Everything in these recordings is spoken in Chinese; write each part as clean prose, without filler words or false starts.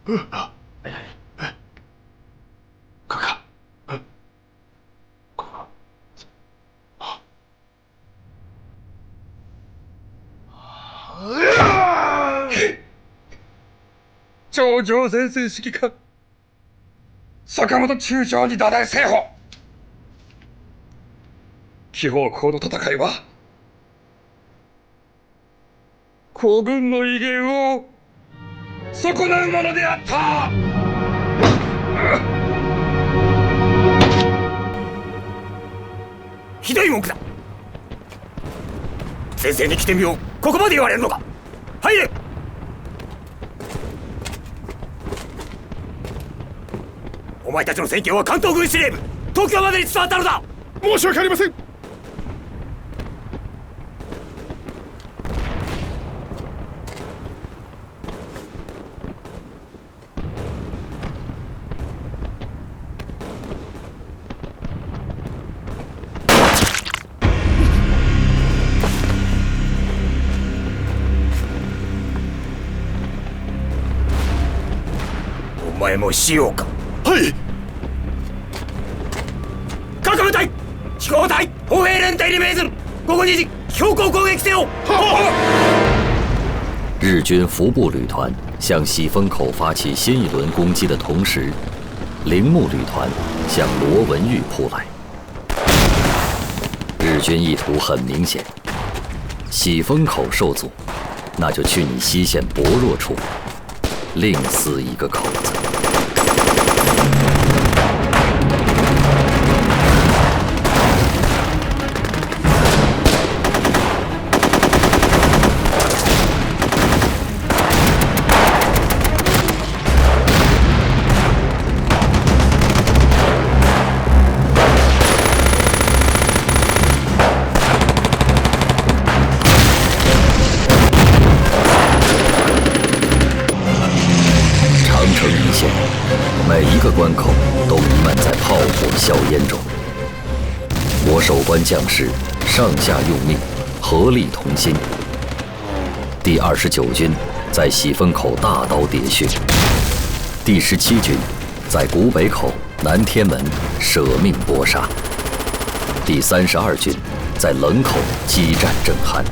哎呀，看看，快快，頂上先生指揮官坂本中将に打大政法。紀方公の戦いは皇軍の威厳を損なうものであった。ひどい文句だ。先生に来てみよう。ここまで言われるのか。入れ。お前たちの選挙は関東軍司令部東京までに伝わったのだ。申し訳ありません。お前もしようか。はい。各部隊飛行隊歩兵連隊に命ずる。午後2時標高攻撃せよ。日军服部旅团向喜峰口发起新一轮攻击的同时，铃木旅团向罗文峪扑来。日军意图很明显，喜峰口受阻，那就去你西线薄弱处另撕一个口子。每一个关口都弥漫在炮火硝烟中，我守关将士上下用命，合力同心。第29军在喜峰口大刀喋血，第17军在古北口、南天门舍命搏杀，第32军在冷口激战震撼，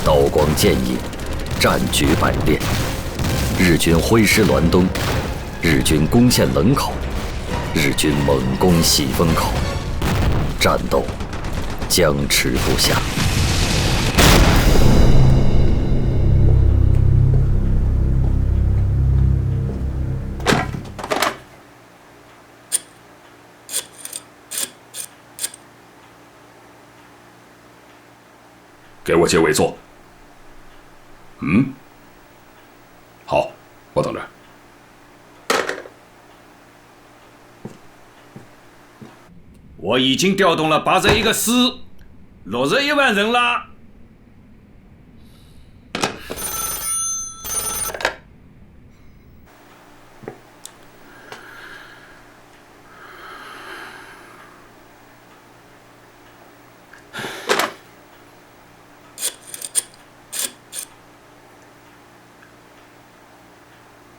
刀光剑影，战局百变。日军挥师滦东，日军攻陷冷口，日军猛攻喜峰口，战斗僵持不下。给我接尾座。好，我等着。我已经调动了81个师，61万人啦。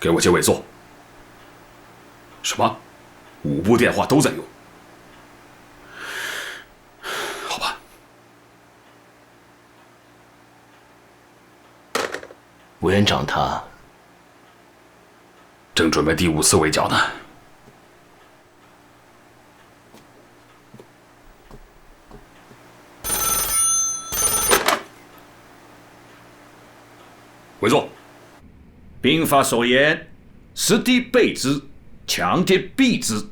给我接尾座。什么？5部电话都在用。好吧。委员长他正准备第5次围剿呢。委座。兵法所言，实敌备之，强敌避之，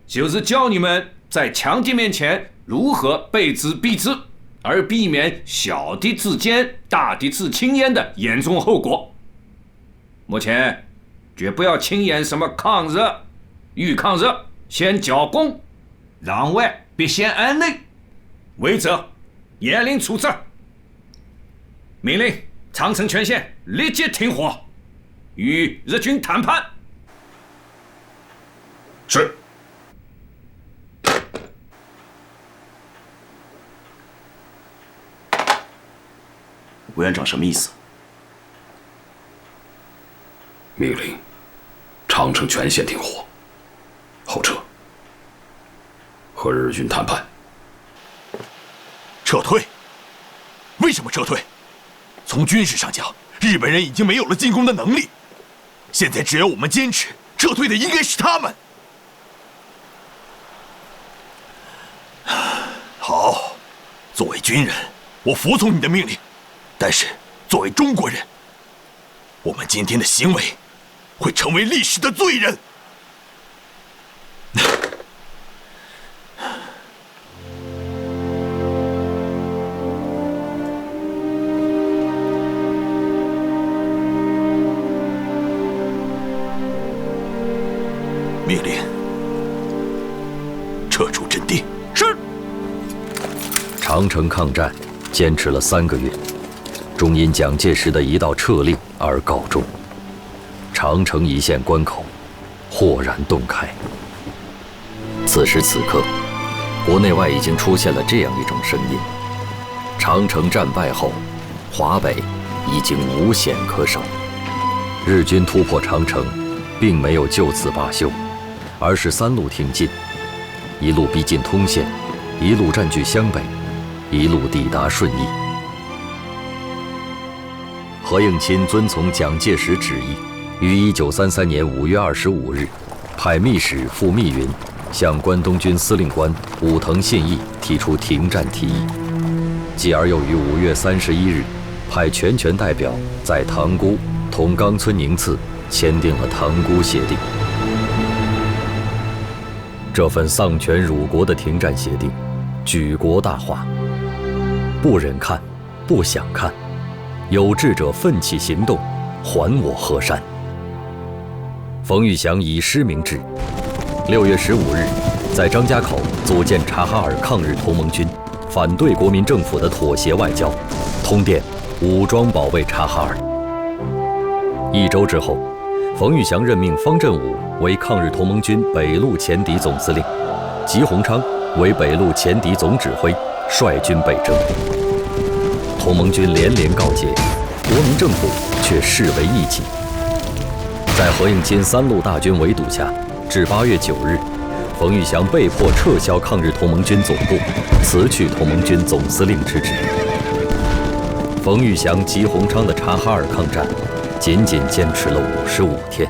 就是教你们在强敌面前如何备之避之，而避免小敌自坚、大敌自轻焉的严重后果。目前绝不要轻言什么抗日，欲抗日先剿共，攘外必先安内，违者严令处置。命令长城全线立即停火，与日军谈判。是。委员长什么意思？命令长城全线停火，后撤，和日军谈判。撤退？为什么撤退？从军事上讲，日本人已经没有了进攻的能力，现在只要我们坚持，撤退的应该是他们。好，作为军人，我服从你的命令，但是作为中国人，我们今天的行为会成为历史的罪人。命令，撤出阵地。是。长城抗战坚持了3个月，终因蒋介石的一道撤令而告终。长城一线关口豁然洞开。此时此刻，国内外已经出现了这样一种声音：长城战败后，华北已经无险可守。日军突破长城，并没有就此罢休，而是3路挺进，一路逼近通县，一路占据湘北，一路抵达顺义。何应钦遵从蒋介石旨意，于1933年5月25日，派密使傅密云向关东军司令官武藤信义提出停战提议，继而又于5月31日，派全权代表在塘沽同冈村宁次签订了塘沽协定。这份丧权辱国的停战协定，举国大哗，不忍看，不想看，有志者奋起行动，还我河山。冯玉祥以师明志，6月15日，在张家口组建察哈尔抗日同盟军，反对国民政府的妥协外交，通电武装保卫察哈尔。1周之后，冯玉祥任命方振武为抗日同盟军北路前敌总司令，吉鸿昌为北路前敌总指挥，率军北征。同盟军连连告捷，国民政府却视为异己。在何应钦3路大军围堵下，至8月9日，冯玉祥被迫撤销抗日同盟军总部，辞去同盟军总司令之职。冯玉祥、吉鸿昌的察哈尔抗战仅仅坚持了55天。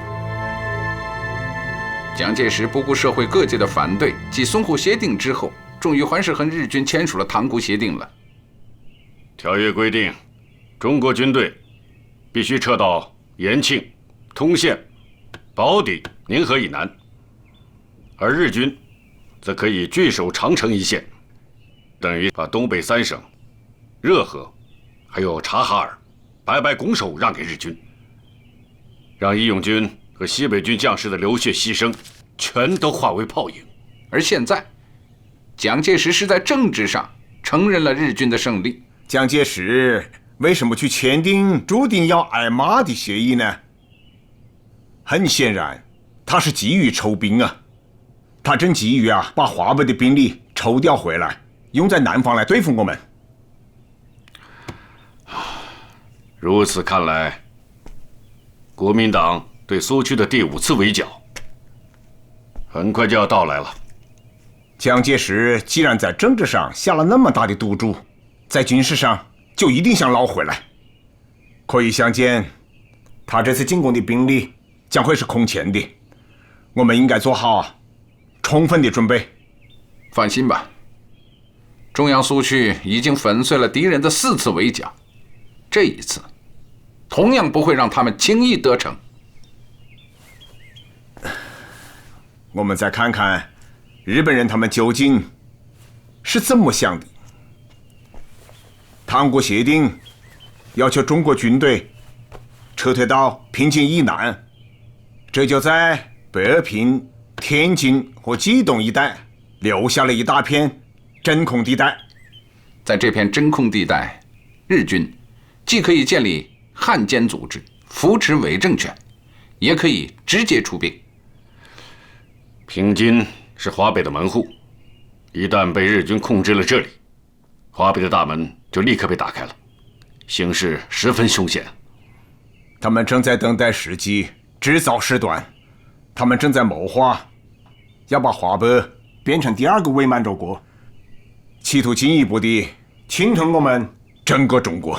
蒋介石不顾社会各界的反对及淞沪协定之后，终于还是和日军签署了塘沽协定了。条约规定，中国军队必须撤到延庆、通县、宝坻、宁河以南，而日军则可以据守长城一线，等于把东北3省、热河还有察哈尔白白拱手让给日军，让义勇军和西北军将士的流血牺牲全都化为泡影。而现在，蒋介石是在政治上承认了日军的胜利。蒋介石为什么去签订注定要挨骂的协议呢？很显然，他是急于筹兵啊，他正急于把华北的兵力抽调回来，用在南方来对付我们。如此看来，国民党对苏区的第5次围剿很快就要到来了。蒋介石既然在政治上下了那么大的赌注，在军事上就一定想捞回来。可以想见，他这次进攻的兵力将会是空前的，我们应该做好充分的准备。放心吧，中央苏区已经粉碎了敌人的4次围剿，这一次同样不会让他们轻易得逞。我们再看看日本人他们究竟是怎么想的。塘沽协定要求中国军队撤退到平津以南，这就在北平、天津和冀东一带留下了一大片真空地带。在这片真空地带，日军既可以建立汉奸组织，扶持伪政权，也可以直接出兵。平津是华北的门户，一旦被日军控制了这里，华北的大门就立刻被打开了，形势十分凶险。他们正在等待时机，制造事端，他们正在谋划要把华北变成第2个伪满洲国，企图进一步地侵吞我们整个中国。